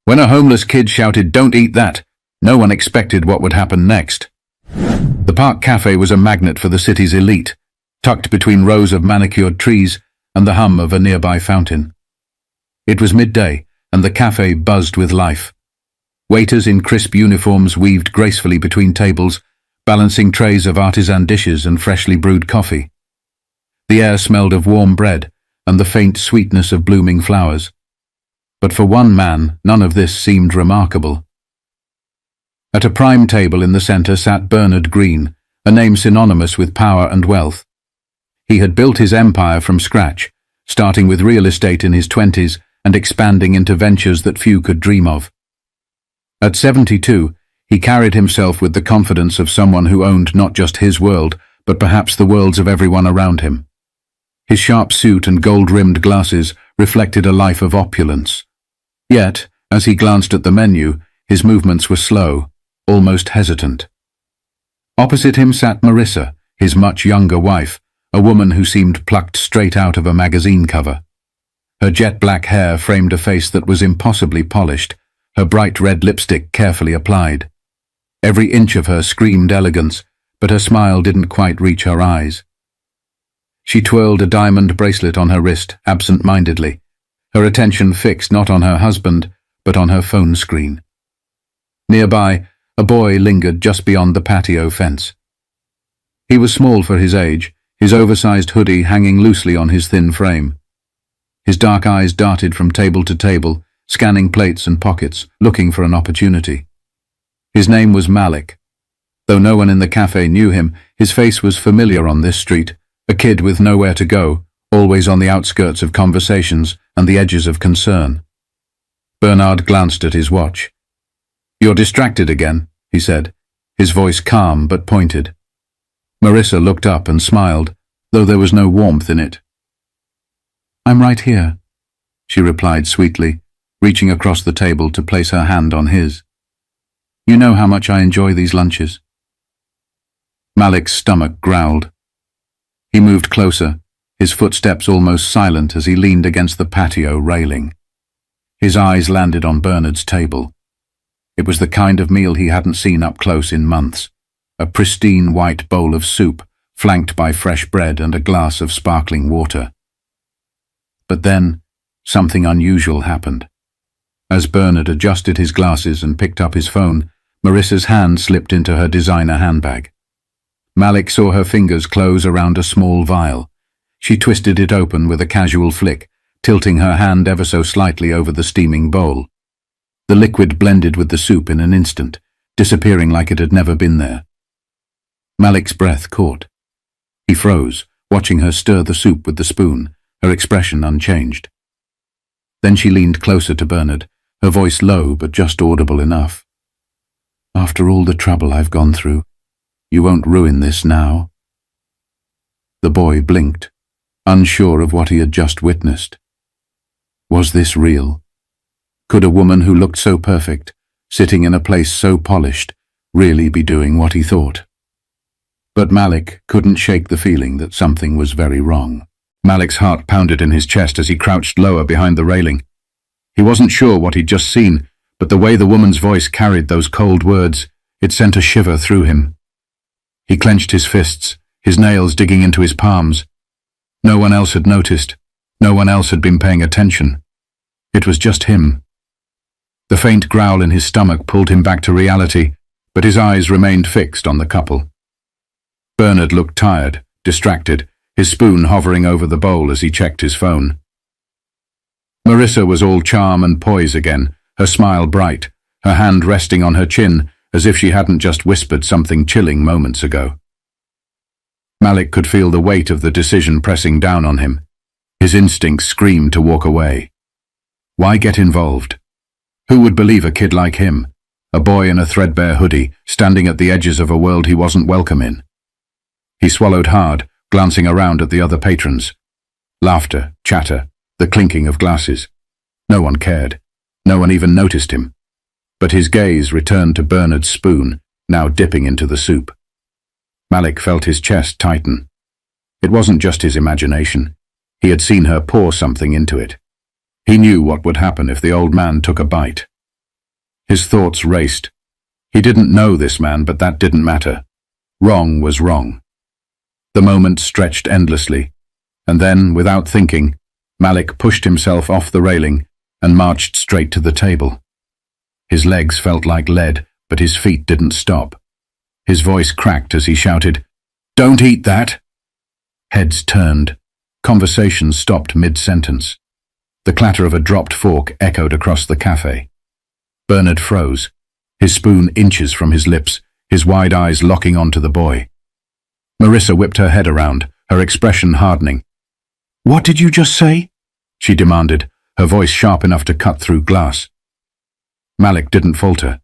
When a homeless kid shouted, "Don't eat that," no one expected what would happen next. The park cafe was a magnet for the city's elite, tucked between rows of manicured trees and the hum of a nearby fountain. It was midday, and the cafe buzzed with life. Waiters in crisp uniforms weaved gracefully between tables, balancing trays of artisan dishes and freshly brewed coffee. The air smelled of warm bread and the faint sweetness of blooming flowers. But for one man, none of this seemed remarkable. At a prime table in the center sat Bernard Green, a name synonymous with power and wealth. He had built his empire from scratch, starting with real estate in his 20s and expanding into ventures that few could dream of. At 72, he carried himself with the confidence of someone who owned not just his world, but perhaps the worlds of everyone around him. His sharp suit and gold-rimmed glasses reflected a life of opulence. Yet, as he glanced at the menu, his movements were slow, almost hesitant. Opposite him sat Marissa, his much younger wife, a woman who seemed plucked straight out of a magazine cover. Her jet-black hair framed a face that was impossibly polished, her bright red lipstick carefully applied. Every inch of her screamed elegance, but her smile didn't quite reach her eyes. She twirled a diamond bracelet on her wrist, absent-mindedly, her attention fixed not on her husband, but on her phone screen. Nearby, a boy lingered just beyond the patio fence. He was small for his age, his oversized hoodie hanging loosely on his thin frame. His dark eyes darted from table to table, scanning plates and pockets, looking for an opportunity. His name was Malik. Though no one in the cafe knew him, his face was familiar on this street, a kid with nowhere to go, always on the outskirts of conversations and the edges of concern. Bernard glanced at his watch. "You're distracted again," he said, his voice calm but pointed. Marissa looked up and smiled, though there was no warmth in it. "I'm right here," she replied sweetly, reaching across the table to place her hand on his. "You know how much I enjoy these lunches." Malik's stomach growled. He moved closer, his footsteps almost silent as he leaned against the patio railing. His eyes landed on Bernard's table. It was the kind of meal he hadn't seen up close in months, a pristine white bowl of soup, flanked by fresh bread and a glass of sparkling water. But then, something unusual happened. As Bernard adjusted his glasses and picked up his phone, Marissa's hand slipped into her designer handbag. Malik saw her fingers close around a small vial. She twisted it open with a casual flick, tilting her hand ever so slightly over the steaming bowl. The liquid blended with the soup in an instant, disappearing like it had never been there. Malik's breath caught. He froze, watching her stir the soup with the spoon, her expression unchanged. Then she leaned closer to Bernard, her voice low but just audible enough. "After all the trouble I've gone through, you won't ruin this now." The boy blinked, unsure of what he had just witnessed. Was this real? Could a woman who looked so perfect, sitting in a place so polished, really be doing what he thought? But Malik couldn't shake the feeling that something was very wrong. Malik's heart pounded in his chest as he crouched lower behind the railing. He wasn't sure what he'd just seen, but the way the woman's voice carried those cold words, it sent a shiver through him. He clenched his fists, his nails digging into his palms. No one else had noticed. No one else had been paying attention. It was just him. The faint growl in his stomach pulled him back to reality, but his eyes remained fixed on the couple. Bernard looked tired, distracted, his spoon hovering over the bowl as he checked his phone. Marissa was all charm and poise again, her smile bright, her hand resting on her chin as if she hadn't just whispered something chilling moments ago. Malik could feel the weight of the decision pressing down on him. His instincts screamed to walk away. Why get involved? Who would believe a kid like him, a boy in a threadbare hoodie, standing at the edges of a world he wasn't welcome in? He swallowed hard, glancing around at the other patrons. Laughter, chatter, the clinking of glasses. No one cared. No one even noticed him. But his gaze returned to Bernard's spoon, now dipping into the soup. Malik felt his chest tighten. It wasn't just his imagination. He had seen her pour something into it. He knew what would happen if the old man took a bite. His thoughts raced. He didn't know this man, but that didn't matter. Wrong was wrong. The moment stretched endlessly, and then, without thinking, Malik pushed himself off the railing and marched straight to the table. His legs felt like lead, but his feet didn't stop. His voice cracked as he shouted, "Don't eat that!" Heads turned. Conversation stopped mid-sentence. The clatter of a dropped fork echoed across the cafe. Bernard froze, his spoon inches from his lips, his wide eyes locking onto the boy. Marissa whipped her head around, her expression hardening. "What did you just say?" she demanded, her voice sharp enough to cut through glass. Malik didn't falter.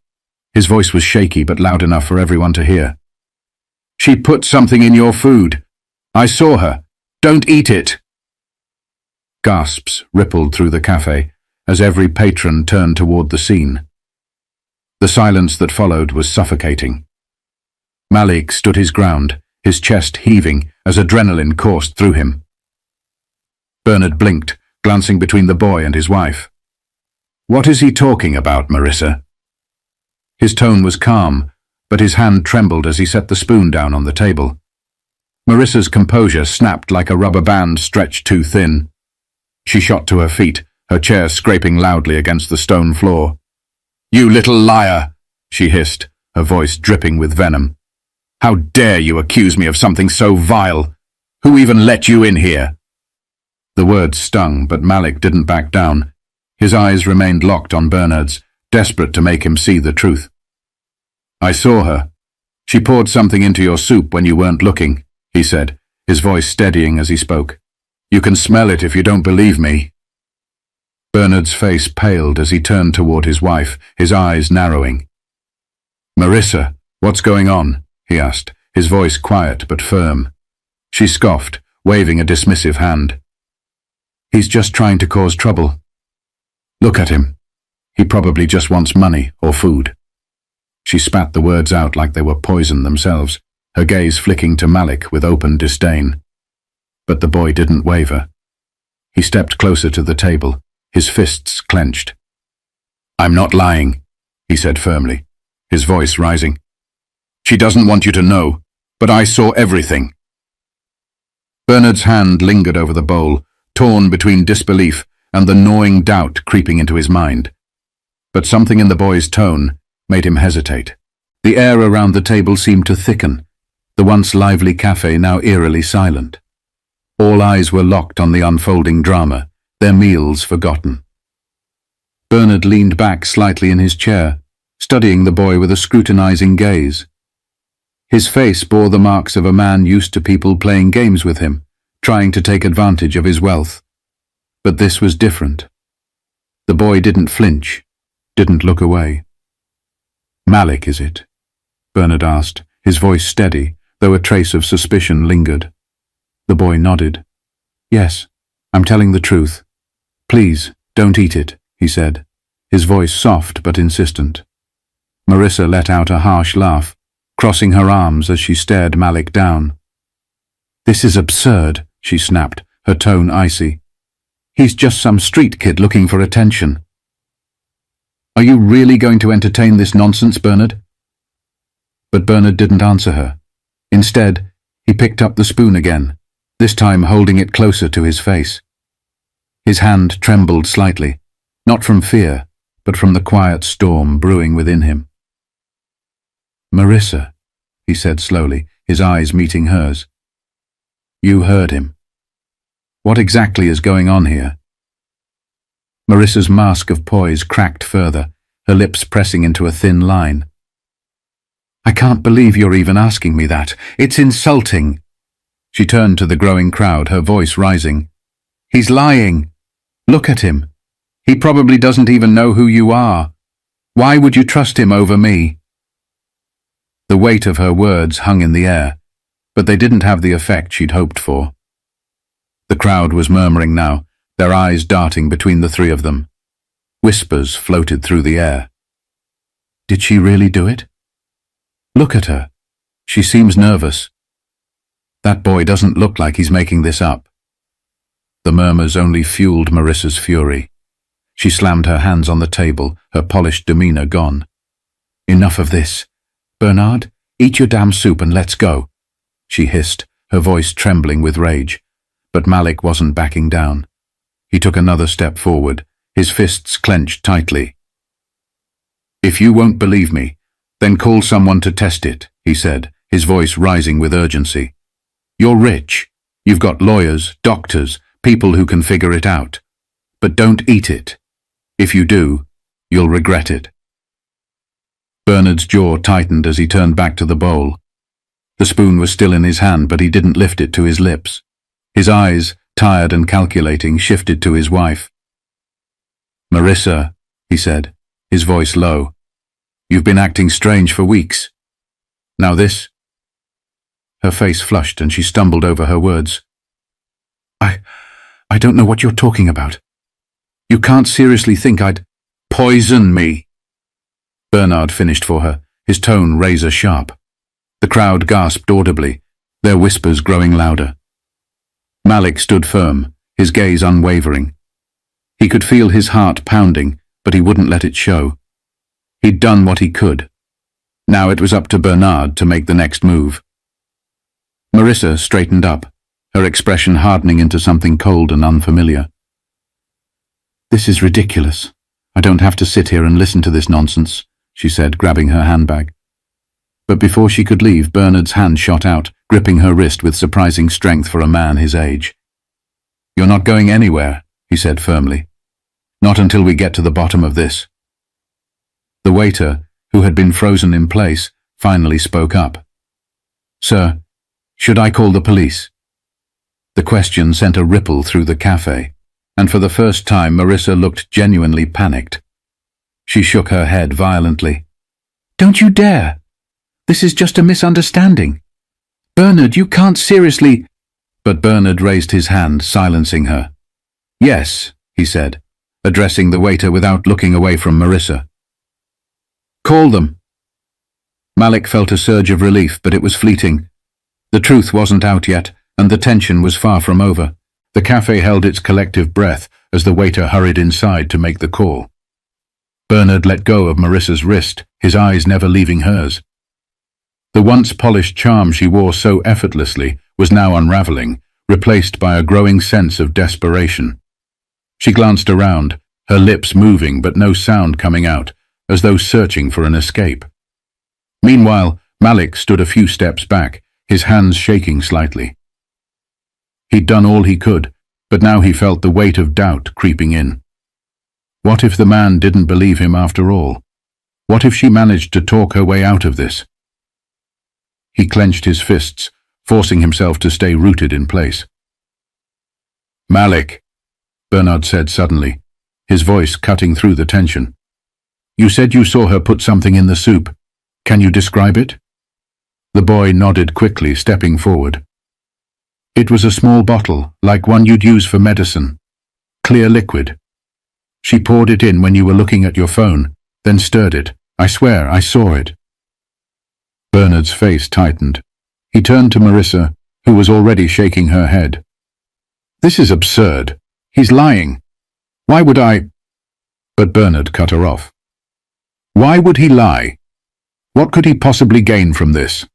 His voice was shaky but loud enough for everyone to hear. "She put something in your food. I saw her. Don't eat it." Gasps rippled through the cafe as every patron turned toward the scene. The silence that followed was suffocating. Malik stood his ground, his chest heaving as adrenaline coursed through him. Bernard blinked, glancing between the boy and his wife. "What is he talking about, Marissa?" His tone was calm, but his hand trembled as he set the spoon down on the table. Marissa's composure snapped like a rubber band stretched too thin. She shot to her feet, her chair scraping loudly against the stone floor. "You little liar!" she hissed, her voice dripping with venom. "How dare you accuse me of something so vile? Who even let you in here?" The words stung, but Malik didn't back down. His eyes remained locked on Bernard's, desperate to make him see the truth. "I saw her. She poured something into your soup when you weren't looking," he said, his voice steadying as he spoke. "You can smell it if you don't believe me." Bernard's face paled as he turned toward his wife, his eyes narrowing. "Marissa, what's going on?" he asked, his voice quiet but firm. She scoffed, waving a dismissive hand. "He's just trying to cause trouble. Look at him. He probably just wants money or food." She spat the words out like they were poison themselves, her gaze flicking to Malik with open disdain. But the boy didn't waver. He stepped closer to the table, his fists clenched. "I'm not lying," he said firmly, his voice rising. "She doesn't want you to know, but I saw everything." Bernard's hand lingered over the bowl, torn between disbelief and the gnawing doubt creeping into his mind. But something in the boy's tone made him hesitate. The air around the table seemed to thicken, the once lively cafe now eerily silent. All eyes were locked on the unfolding drama, their meals forgotten. Bernard leaned back slightly in his chair, studying the boy with a scrutinizing gaze. His face bore the marks of a man used to people playing games with him, trying to take advantage of his wealth. But this was different. The boy didn't flinch, didn't look away. "Malik, is it?" Bernard asked, his voice steady, though a trace of suspicion lingered. The boy nodded. "Yes, I'm telling the truth. Please, don't eat it," he said, his voice soft but insistent. Marissa let out a harsh laugh, crossing her arms as she stared Malik down. "This is absurd," she snapped, her tone icy. "He's just some street kid looking for attention." "Are you really going to entertain this nonsense, Bernard?" But Bernard didn't answer her. Instead, he picked up the spoon again, this time holding it closer to his face. His hand trembled slightly, not from fear, but from the quiet storm brewing within him. "Marissa," he said slowly, his eyes meeting hers. "You heard him. What exactly is going on here?" Marissa's mask of poise cracked further, her lips pressing into a thin line. "I can't believe you're even asking me that. It's insulting." She turned to the growing crowd, her voice rising. "He's lying. Look at him. He probably doesn't even know who you are. Why would you trust him over me?" The weight of her words hung in the air, but they didn't have the effect she'd hoped for. The crowd was murmuring now, their eyes darting between the three of them. Whispers floated through the air. Did she really do it? Look at her. She seems nervous. That boy doesn't look like he's making this up. The murmurs only fueled Marissa's fury. She slammed her hands on the table, her polished demeanor gone. "Enough of this. Bernard, eat your damn soup and let's go," she hissed, her voice trembling with rage. But Malik wasn't backing down. He took another step forward, his fists clenched tightly. "If you won't believe me, then call someone to test it," he said, his voice rising with urgency. "You're rich. You've got lawyers, doctors, people who can figure it out. But don't eat it. If you do, you'll regret it." Bernard's jaw tightened as he turned back to the bowl. The spoon was still in his hand, but he didn't lift it to his lips. His eyes, tired and calculating, shifted to his wife. "Marissa," he said, his voice low, "you've been acting strange for weeks. Now this?" Her face flushed and she stumbled over her words. I don't know what you're talking about. You can't seriously think I'd poison me." Bernard finished for her, his tone razor sharp. The crowd gasped audibly, their whispers growing louder. Malik stood firm, his gaze unwavering. He could feel his heart pounding, but he wouldn't let it show. He'd done what he could. Now it was up to Bernard to make the next move. Marissa straightened up, her expression hardening into something cold and unfamiliar. "This is ridiculous. I don't have to sit here and listen to this nonsense," she said, grabbing her handbag. But before she could leave, Bernard's hand shot out, gripping her wrist with surprising strength for a man his age. "You're not going anywhere," he said firmly. "Not until we get to the bottom of this." The waiter, who had been frozen in place, finally spoke up. "Sir, should I call the police?" The question sent a ripple through the cafe, and for the first time Marissa looked genuinely panicked. She shook her head violently. "Don't you dare! This is just a misunderstanding. Bernard, you can't seriously—" But Bernard raised his hand, silencing her. "Yes," he said, addressing the waiter without looking away from Marissa. "Call them." Malik felt a surge of relief, but it was fleeting. The truth wasn't out yet, and the tension was far from over. The cafe held its collective breath as the waiter hurried inside to make the call. Bernard let go of Marissa's wrist, his eyes never leaving hers. The once polished charm she wore so effortlessly was now unraveling, replaced by a growing sense of desperation. She glanced around, her lips moving but no sound coming out, as though searching for an escape. Meanwhile, Malik stood a few steps back, his hands shaking slightly. He'd done all he could, but now he felt the weight of doubt creeping in. What if the man didn't believe him after all? What if she managed to talk her way out of this? He clenched his fists, forcing himself to stay rooted in place. "Malik," Bernard said suddenly, his voice cutting through the tension. "You said you saw her put something in the soup. Can you describe it?" The boy nodded quickly, stepping forward. "It was a small bottle, like one you'd use for medicine. Clear liquid. She poured it in when you were looking at your phone, then stirred it. I swear, I saw it." Bernard's face tightened. He turned to Marissa, who was already shaking her head. "This is absurd. He's lying. Why would I—" But Bernard cut her off. "Why would he lie? What could he possibly gain from this?"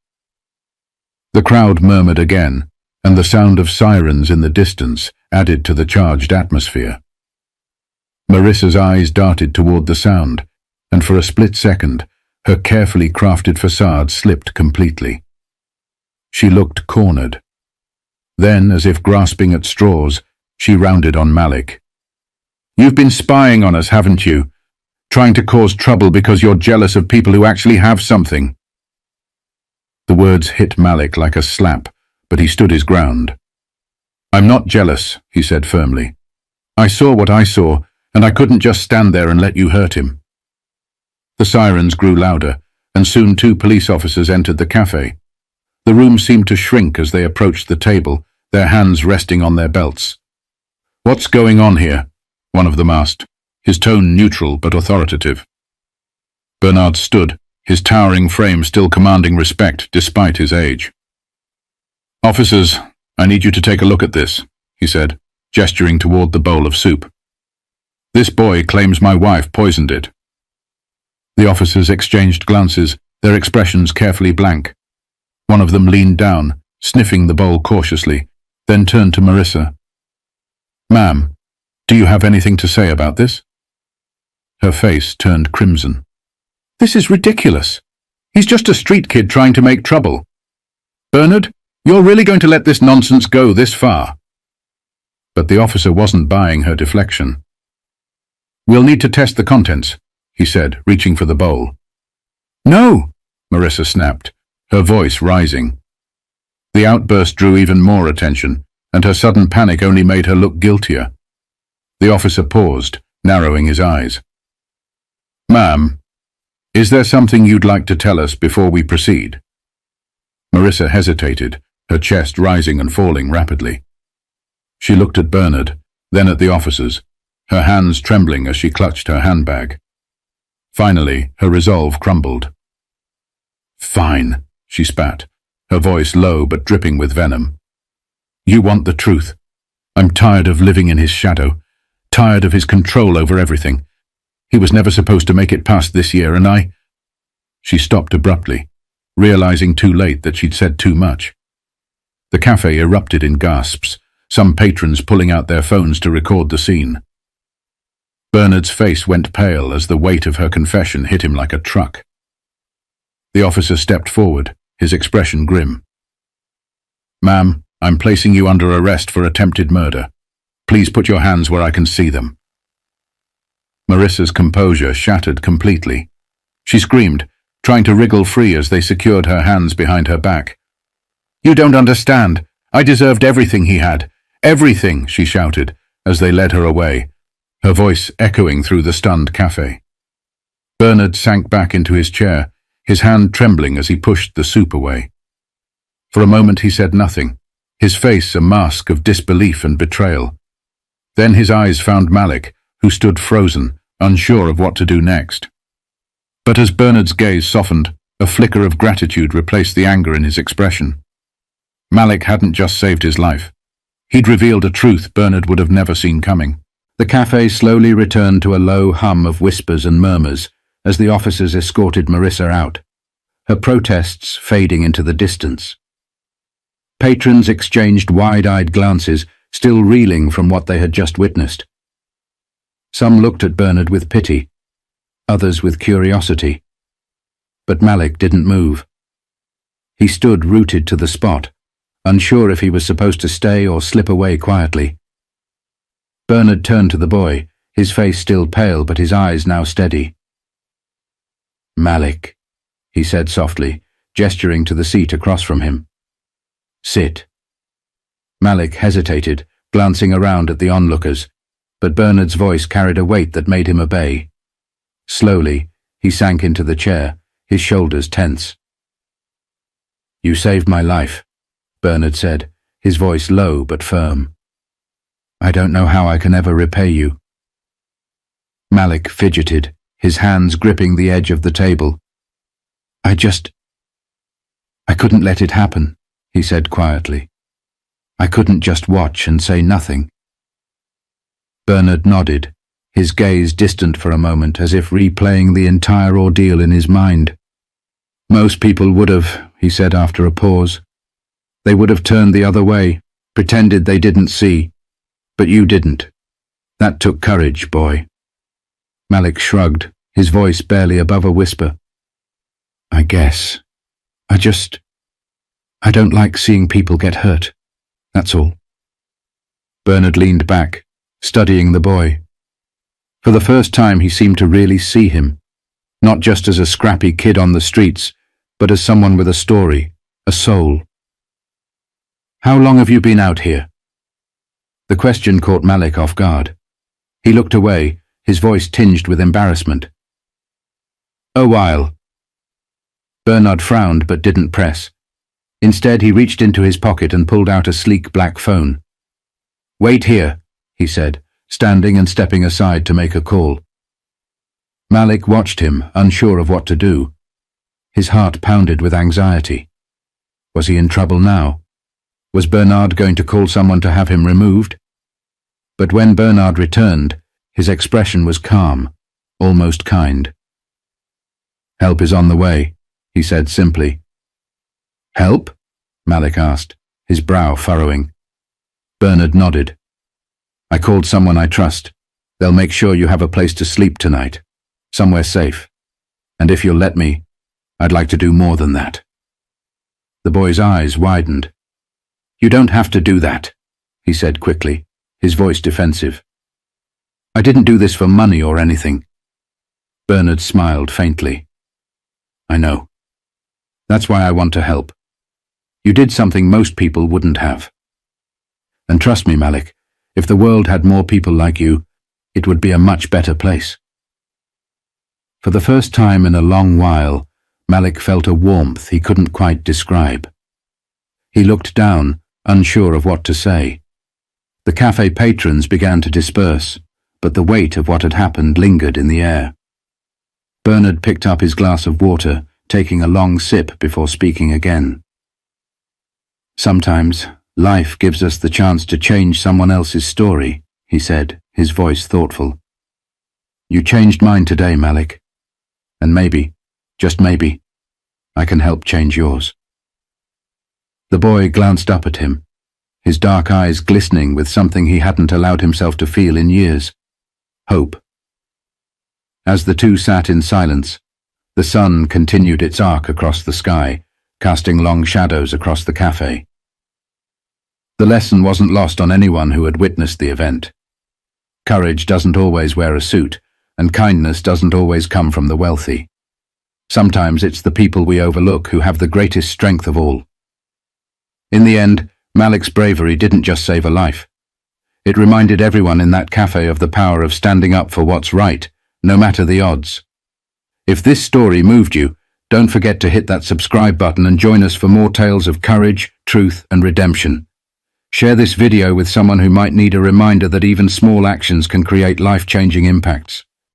The crowd murmured again, and the sound of sirens in the distance added to the charged atmosphere. Marissa's eyes darted toward the sound, and for a split second, her carefully crafted facade slipped completely. She looked cornered. Then, as if grasping at straws, she rounded on Malik. "You've been spying on us, haven't you? Trying to cause trouble because you're jealous of people who actually have something." The words hit Malik like a slap, but he stood his ground. "I'm not jealous," he said firmly. "I saw what I saw, and I couldn't just stand there and let you hurt him." The sirens grew louder, and soon 2 police officers entered the cafe. The room seemed to shrink as they approached the table, their hands resting on their belts. "What's going on here?" one of them asked, his tone neutral but authoritative. Bernard stood, his towering frame still commanding respect despite his age. "Officers, I need you to take a look at this," he said, gesturing toward the bowl of soup. This boy claims my wife poisoned it. The officers exchanged glances, their expressions carefully blank. One of them leaned down, sniffing the bowl cautiously, then turned to Marissa. "Ma'am, do you have anything to say about this?" Her face turned crimson. "This is ridiculous. He's just a street kid trying to make trouble. Bernard, you're really going to let this nonsense go this far?" But the officer wasn't buying her deflection. "We'll need to test the contents," he said, reaching for the bowl. "No!" Marissa snapped, her voice rising. The outburst drew even more attention, and her sudden panic only made her look guiltier. The officer paused, narrowing his eyes. "Ma'am, is there something you'd like to tell us before we proceed?" Marissa hesitated, her chest rising and falling rapidly. She looked at Bernard, then at the officers, her hands trembling as she clutched her handbag. Finally, her resolve crumbled. "Fine," she spat, her voice low but dripping with venom. "You want the truth. I'm tired of living in his shadow, tired of his control over everything. He was never supposed to make it past this year, and I—" She stopped abruptly, realizing too late that she'd said too much. The cafe erupted in gasps, some patrons pulling out their phones to record the scene. Bernard's face went pale as the weight of her confession hit him like a truck. The officer stepped forward, his expression grim. "Ma'am, I'm placing you under arrest for attempted murder. Please put your hands where I can see them." Marissa's composure shattered completely. She screamed, trying to wriggle free as they secured her hands behind her back. "You don't understand. I deserved everything he had. Everything," she shouted, as they led her away, her voice echoing through the stunned cafe. Bernard sank back into his chair, his hand trembling as he pushed the soup away. For a moment he said nothing, his face a mask of disbelief and betrayal. Then his eyes found Malik, who stood frozen, unsure of what to do next. But as Bernard's gaze softened, a flicker of gratitude replaced the anger in his expression. Malik hadn't just saved his life. He'd revealed a truth Bernard would have never seen coming. The cafe slowly returned to a low hum of whispers and murmurs as the officers escorted Marissa out, her protests fading into the distance. Patrons exchanged wide-eyed glances, still reeling from what they had just witnessed. Some looked at Bernard with pity, others with curiosity. But Malik didn't move. He stood rooted to the spot, unsure if he was supposed to stay or slip away quietly. Bernard turned to the boy, his face still pale but his eyes now steady. "Malik," he said softly, gesturing to the seat across from him. "Sit." Malik hesitated, glancing around at the onlookers, but Bernard's voice carried a weight that made him obey. Slowly, he sank into the chair, his shoulders tense. "You saved my life," Bernard said, his voice low but firm. "I don't know how I can ever repay you." Malik fidgeted, his hands gripping the edge of the table. I couldn't let it happen," he said quietly. "I couldn't just watch and say nothing." Bernard nodded, his gaze distant for a moment as if replaying the entire ordeal in his mind. "Most people would have," he said after a pause. "They would have turned the other way, pretended they didn't see. But you didn't. That took courage, boy." Malik shrugged, his voice barely above a whisper. "I guess. I don't like seeing people get hurt. That's all." Bernard leaned back, studying the boy. For the first time he seemed to really see him, not just as a scrappy kid on the streets, but as someone with a story, a soul. "How long have you been out here?" The question caught Malik off guard. He looked away, his voice tinged with embarrassment. "A while." Bernard frowned but didn't press. Instead, he reached into his pocket and pulled out a sleek black phone. "Wait here," he said, standing and stepping aside to make a call. Malik watched him, unsure of what to do. His heart pounded with anxiety. Was he in trouble now? Was Bernard going to call someone to have him removed? But when Bernard returned, His expression was calm, almost kind. "Help is on the way," he said simply. "Help?" Malik asked, his brow furrowing. Bernard nodded. "I called someone I trust. They'll make sure you have a place to sleep tonight, somewhere safe. And if you'll let me, I'd like to do more than that." The boy's eyes widened. "You don't have to do that," he said quickly, his voice defensive. "I didn't do this for money or anything." Bernard smiled faintly. "I know. That's why I want to help. You did something most people wouldn't have. And trust me, Malik, if the world had more people like you, it would be a much better place." For the first time in a long while, Malik felt a warmth he couldn't quite describe. He looked down, unsure of what to say. The cafe patrons began to disperse, but the weight of what had happened lingered in the air. Bernard picked up his glass of water, taking a long sip before speaking again. "Sometimes, life gives us the chance to change someone else's story," he said, his voice thoughtful. "You changed mine today, Malik. And maybe, just maybe, I can help change yours." The boy glanced up at him, his dark eyes glistening with something he hadn't allowed himself to feel in years: hope. As the two sat in silence, the sun continued its arc across the sky, casting long shadows across the cafe. The lesson wasn't lost on anyone who had witnessed the event. Courage doesn't always wear a suit, and kindness doesn't always come from the wealthy. Sometimes it's the people we overlook who have the greatest strength of all. In the end, Malik's bravery didn't just save a life. It reminded everyone in that cafe of the power of standing up for what's right, no matter the odds. If this story moved you, don't forget to hit that subscribe button and join us for more tales of courage, truth, and redemption. Share this video with someone who might need a reminder that even small actions can create life-changing impacts.